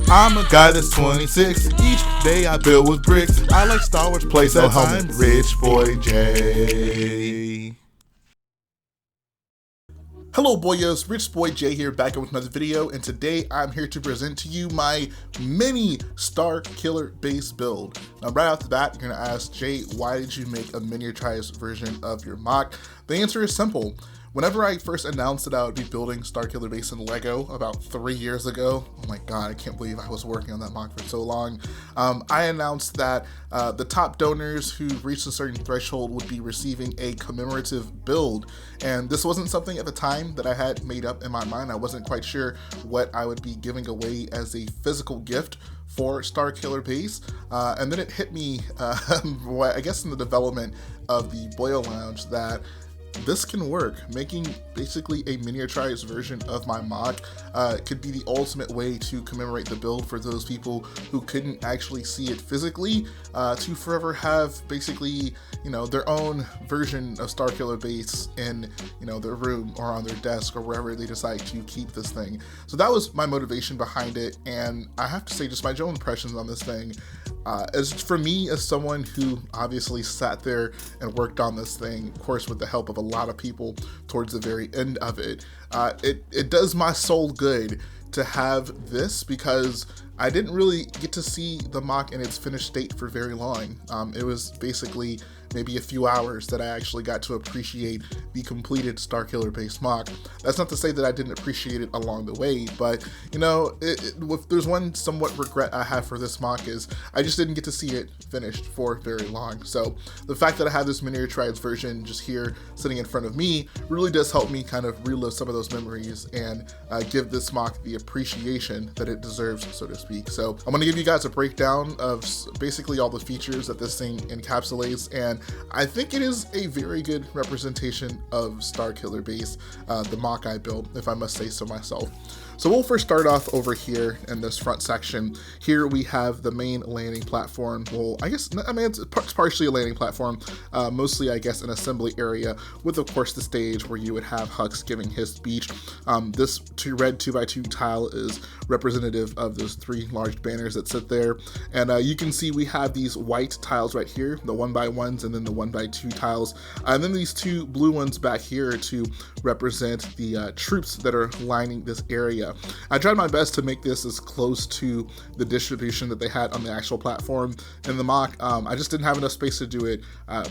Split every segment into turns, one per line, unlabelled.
I'm a guy that's 26. Each day I build with bricks. I like Star Wars playset. I'm Rich Boy J. Hello boyos, Rich Boy J here, back with another video, and today I'm here to present to you my mini Starkiller base build. Now right off the bat, you're gonna ask, Jay, why did you make a miniaturized version of your mock? The answer is simple. Whenever I first announced that I would be building Starkiller base in Lego about 3 years ago, oh my god, I can't believe I was working on that mock for so long, I announced that the top donors who reached a certain threshold would be receiving a commemorative build. And this wasn't something at the time that I had made up in my mind. I wasn't quite sure what I would be giving away as a physical gift for Starkiller base, and then it hit me, I guess in the development of the Boyo Lounge, that this can work. Making basically a miniaturized version of my mock could be the ultimate way to commemorate the build for those people who couldn't actually see it physically, to forever have basically, you know, their own version of Starkiller base in, you know, their room or on their desk or wherever they decide to keep this thing. So that was my motivation behind it, and I have to say, just my general impressions on this thing, as for me, as someone who obviously sat there and worked on this thing, of course with the help of a lot of people towards the very end of it, it does my soul good to have this, because I didn't really get to see the mock in its finished state for very long. It was basically maybe a few hours that I actually got to appreciate the completed Starkiller base mock. That's not to say that I didn't appreciate it along the way, but you know, if there's one somewhat regret I have for this mock is I just didn't get to see it finished for very long. So the fact that I have this miniaturized version just here sitting in front of me really does help me kind of relive some of those memories and give this mock the appreciation that it deserves, so to speak. So I'm gonna give you guys a breakdown of basically all the features that this thing encapsulates, and I think it is a very good representation of Starkiller base, the mock I built, if I must say so myself. So we'll first start off over here in this front section. Here we have the main landing platform. Well, it's partially a landing platform, mostly I guess an assembly area, with of course the stage where you would have Hux giving his speech. This red 2x2 tile is representative of those 3 large banners that sit there, and you can see we have these white tiles right here, the 1x1s, and then the 1x2 tiles, and then these 2 blue ones back here to represent the troops that are lining this area. I tried my best to make this as close to the distribution that they had on the actual platform in the mock. I just didn't have enough space to do it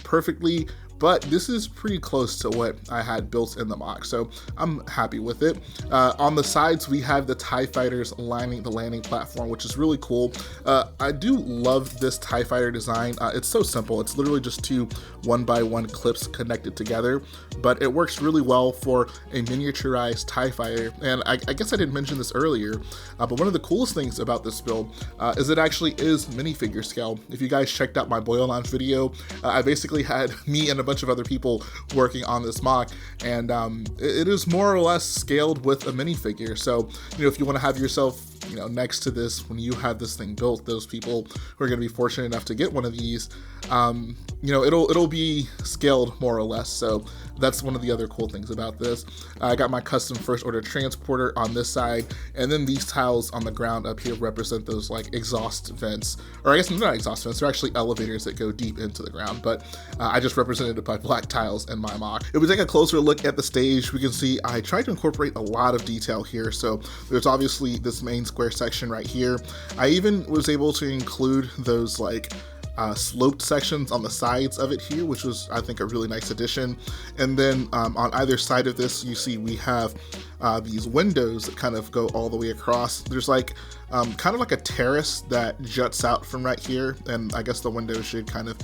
perfectly, but this is pretty close to what I had built in the mock, so I'm happy with it. On the sides, we have the TIE Fighters lining the landing platform, which is really cool. I do love this TIE Fighter design. It's so simple. It's literally just 2 1x1 clips connected together, but it works really well for a miniaturized TIE Fighter. And I guess I didn't mention this earlier, but one of the coolest things about this build is it actually is minifigure scale. If you guys checked out my Boyo Lounge video, I basically had me and a bunch of other people working on this mock, and it is more or less scaled with a minifigure. So, you know, if you want to have yourself, you know, next to this when you have this thing built, those people who are going to be fortunate enough to get one of these, you know, it'll be scaled more or less. So that's one of the other cool things about this. I got my custom first order transporter on this side, and then these tiles on the ground up here represent those like exhaust vents, or I guess they're not exhaust vents, they're actually elevators that go deep into the ground, but I just represented it by black tiles in my mock. If we take a closer look at the stage, we can see I tried to incorporate a lot of detail here. So there's obviously this main square section right here. I even was able to include those like sloped sections on the sides of it here, which was, I think, a really nice addition. And then on either side of this, you see we have these windows that kind of go all the way across. There's like kind of like a terrace that juts out from right here, and I guess the windows should kind of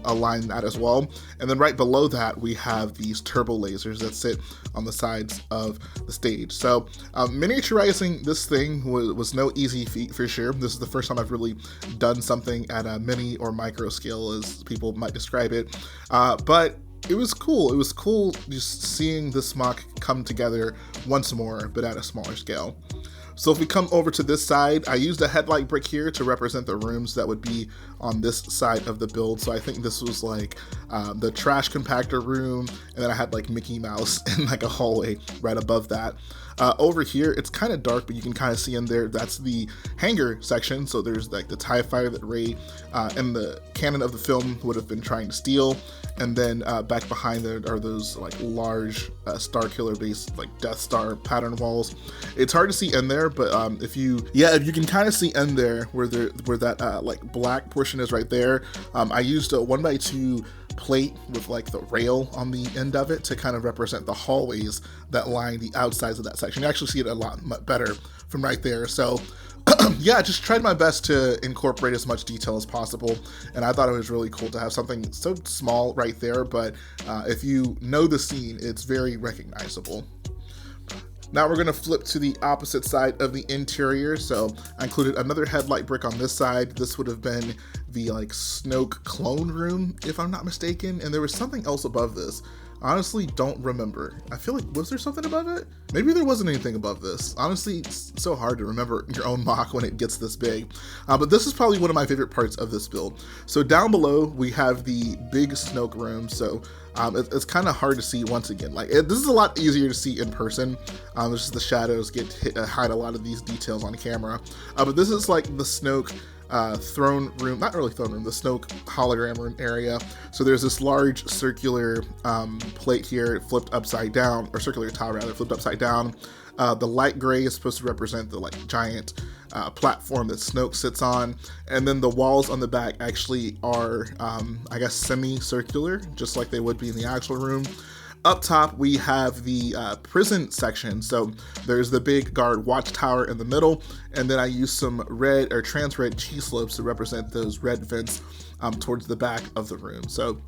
align that as well. And then right below that, we have these turbo lasers that sit on the sides of the stage. So miniaturizing this thing was no easy feat for sure. This is the first time I've really done something at a mini or micro scale, as people might describe it, but it was cool. It was cool just seeing this mock come together once more, but at a smaller scale. So if we come over to this side, I used a headlight brick here to represent the rooms that would be on this side of the build. So I think this was like the trash compactor room, and then I had like Mickey Mouse in like a hallway right above that. Over here, it's kind of dark, but you can kind of see in there, that's the hangar section. So there's like the TIE fighter that Rey in the canon of the film would have been trying to steal. And then back behind there are those like large Starkiller based like Death Star pattern walls. It's hard to see in there, but if you can kind of see in there where that like black portion is right there. I used a 1x2 plate with like the rail on the end of it to kind of represent the hallways that line the outsides of that section. You actually see it a lot better from right there. So yeah, just tried my best to incorporate as much detail as possible, and I thought it was really cool to have something so small right there, but if you know the scene, it's very recognizable. Now we're going to flip to the opposite side of the interior. So I included another headlight brick on this side. This would have been the like Snoke clone room, if I'm not mistaken, and there was something else above this. Honestly, don't remember. I feel like, was there something above it? Maybe there wasn't anything above this. Honestly, it's so hard to remember your own mock when it gets this big. But this is probably one of my favorite parts of this build. So down below, we have the big Snoke room. So it's kind of hard to see once again. Like this is a lot easier to see in person. It's just the shadows hide a lot of these details on camera. But this is like the Snoke throne room, not really throne room, the Snoke hologram room area. So there's this large circular plate here flipped upside down, or circular tile rather, flipped upside down. The light gray is supposed to represent the like giant platform that Snoke sits on, and then the walls on the back actually are I guess semi-circular, just like they would be in the actual room. Up top, we have the prison section. So there's the big guard watchtower in the middle, and then I used some red or trans red cheese slopes to represent those red vents towards the back of the room. So,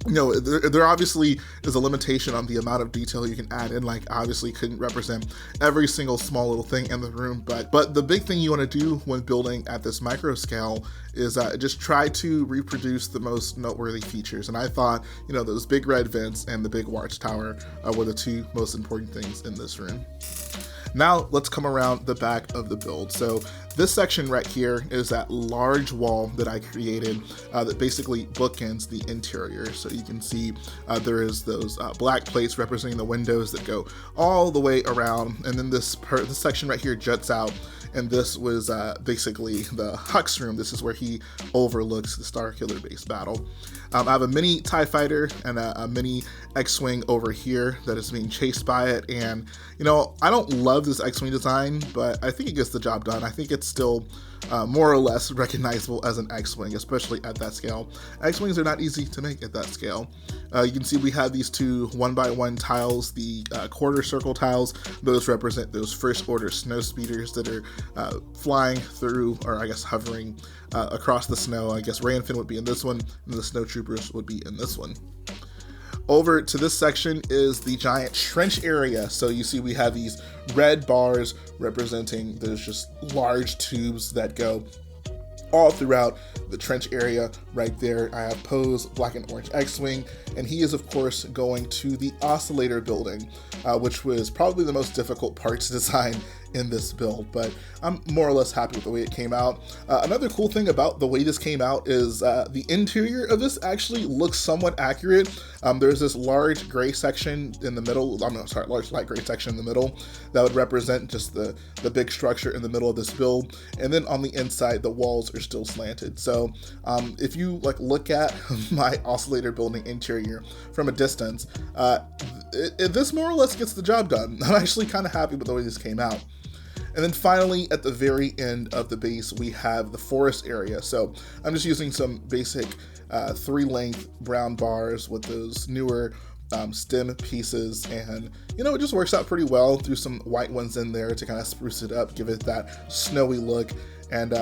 you know, there obviously is a limitation on the amount of detail you can add in. Like, obviously couldn't represent every single small little thing in the room, but the big thing you want to do when building at this micro scale is just try to reproduce the most noteworthy features. And I thought, you know, those big red vents and the big watchtower were the two most important things in this room. Now let's come around the back of the build. So this section right here is that large wall that I created that basically bookends the interior. So you can see there is those black plates representing the windows that go all the way around, and then this section right here juts out, and this was basically the Hux room. This is where he overlooks the Starkiller base battle. I have a mini TIE fighter and a mini X-Wing over here that is being chased by it, and you know, I don't love this X-Wing design, but I think it gets the job done. I think it's still more or less recognizable as an X-Wing, especially at that scale. X-Wings are not easy to make at that scale. You can see we have these two 1x1 tiles, the quarter circle tiles. Those represent those first order snow speeders that are flying through, or I guess hovering across the snow. I guess Rey and Finn would be in this one, and the snow troopers would be in this one. Over to this section is the giant trench area. So you see we have these red bars representing those just large tubes that go all throughout the trench area. Right there I have Poe's black and orange X-Wing, and he is of course going to the oscillator building, which was probably the most difficult part to design in this build, but I'm more or less happy with the way it came out. Another cool thing about the way this came out is the interior of this actually looks somewhat accurate. There's this large gray section in the middle, large light gray section in the middle that would represent just the big structure in the middle of this build, and then on the inside the walls are still slanted. So if you like look at my oscillator building interior from a distance, this more or less gets the job done. I'm actually kind of happy with the way this came out. And then finally, at the very end of the base, we have the forest area. So I'm just using some basic 3-length brown bars with those newer stem pieces, and you know, it just works out pretty well. Threw some white ones in there to kind of spruce it up, give it that snowy look, and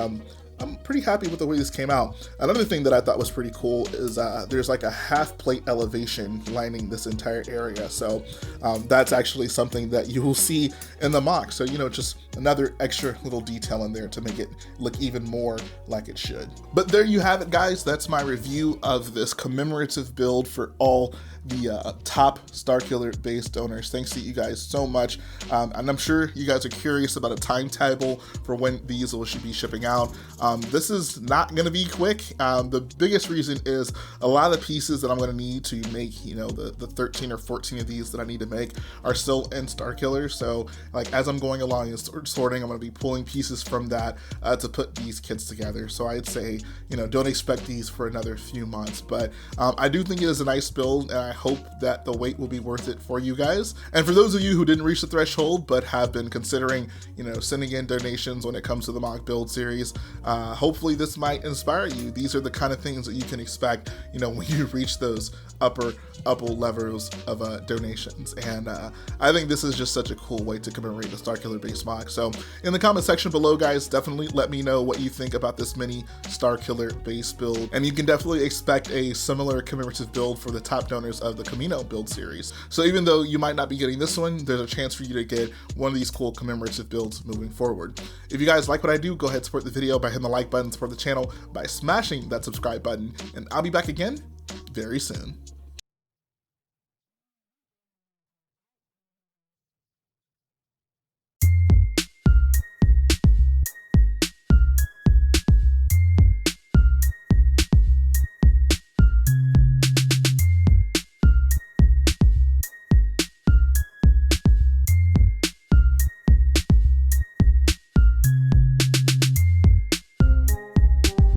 I'm pretty happy with the way this came out. Another thing that I thought was pretty cool is there's like a half plate elevation lining this entire area. So that's actually something that you will see in the mock. So, you know, just another extra little detail in there to make it look even more like it should. But there you have it, guys. That's my review of this commemorative build for all the top Starkiller base donors. Thanks to you guys so much. And I'm sure you guys are curious about a timetable for when these should be shipping out. This is not going to be quick. The biggest reason is a lot of the pieces that I'm going to need to make, you know, the 13 or 14 of these that I need to make are still in Starkiller. So like as I'm going along and sorting, I'm going to be pulling pieces from that to put these kits together. So I'd say, you know, don't expect these for another few months, but I do think it is a nice build, and I hope that the wait will be worth it for you guys. And for those of you who didn't reach the threshold but have been considering, you know, sending in donations when it comes to the mock build series, hopefully this might inspire you. These are the kind of things that you can expect, you know, when you reach those upper levels of donations. And I think this is just such a cool way to commemorate the Starkiller base mock. So in the comment section below, guys, definitely let me know what you think about this mini Starkiller base build, and you can definitely expect a similar commemorative build for the top donors of the Camino build series. So even though you might not be getting this one, there's a chance for you to get one of these cool commemorative builds moving forward. If you guys like what I do, go ahead and support the video by hitting the like button, support the channel by smashing that subscribe button, and I'll be back again very soon.